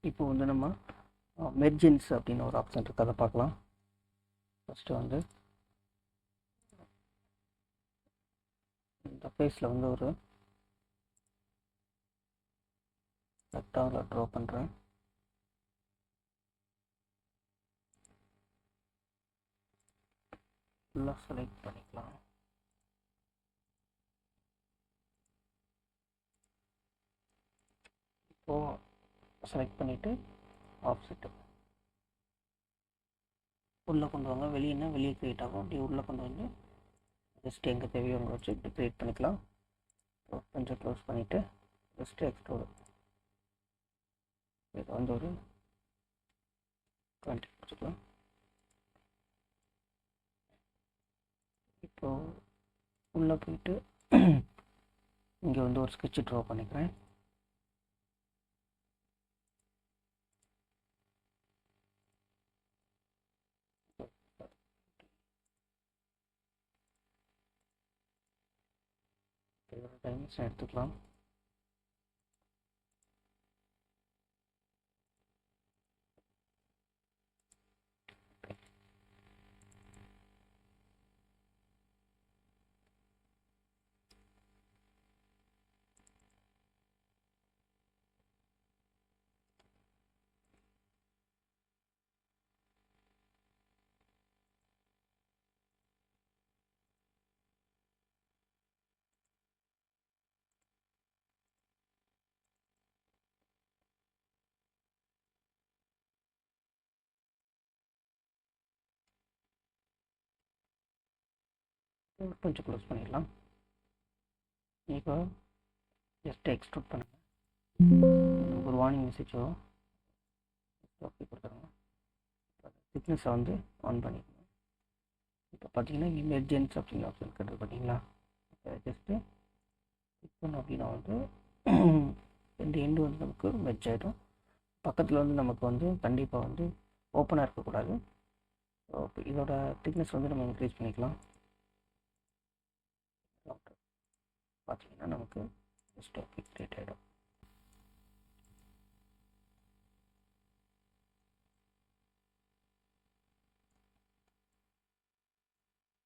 இப்போ வந்து நம்ம மெர்ஜென்ஸ் அப்படின்னு ஒரு ஆப்ஷன் இருக்குது, அதை பார்க்கலாம். ஃபஸ்ட்டு வந்து இந்த ஃபேஸில் வந்து ஒரு ரெக்டாங்குலர் ட்ரா பண்ணுறேன். ஃபுல்லாக செலக்ட் பண்ணிக்கலாம். இப்போது செலக்ட் பண்ணிவிட்டு ஆஃப்செட்டு உள்ளே கொண்டு வாங்க. வெளியேன்னா வெளியே க்ரியேட் ஆகும், அப்படி உள்ளே கொண்டு வந்து ஜஸ்ட் எங்கே தேவையோ அங்கே வச்சு இப்படி க்ரியேட் பண்ணிக்கலாம். கொஞ்சம் க்ளோஸ் பண்ணிவிட்டு ஜஸ்ட்டு எக்ஸ்ட்ரோடு இது வந்து ஒரு 20 வச்சுக்கலாம். இப்போது உள்ளே போயிட்டு இங்கே வந்து ஒரு ஸ்கெட்ச் ட்ரா பண்ணிக்கிறேன். இதோட டைமென்ஷன் எடுத்துக்கலாம். கொஞ்சம் க்ளோஸ் பண்ணிடலாம். இப்போ ஜஸ்ட் எக்ஸ்ட்ரூட் பண்ணுங்கள். நமக்கு ஒரு வார்னிங் மெசேஜ் வரும். ஓகே கொடுத்துருங்க. திக்னஸை வந்து ஆன் பண்ணிக்கணும். இப்போ பார்த்தீங்கன்னா இங்கே மெர்ஜென்ஸ் அப்படிங்கிற ஆப்ஷன் இருக்குது பார்த்தீங்களா. ஜஸ்ட்டு கிளிக் பண்ணோம் அப்படின்னா வந்து இந்த எண்டு வந்து நமக்கு மெர்ஜ் ஆகிடும். பக்கத்தில் வந்து நமக்கு வந்து கண்டிப்பாக வந்து ஓப்பனாக இருக்கக்கூடாது. ஓகே, இதோட திக்னஸ் வந்து நம்ம இன்க்ரீஸ் பண்ணிக்கலாம். பார்த்தீங்கன்னா நமக்கு ஜஸ்ட் ஓகே க்ரியேட் ஆகிடும்.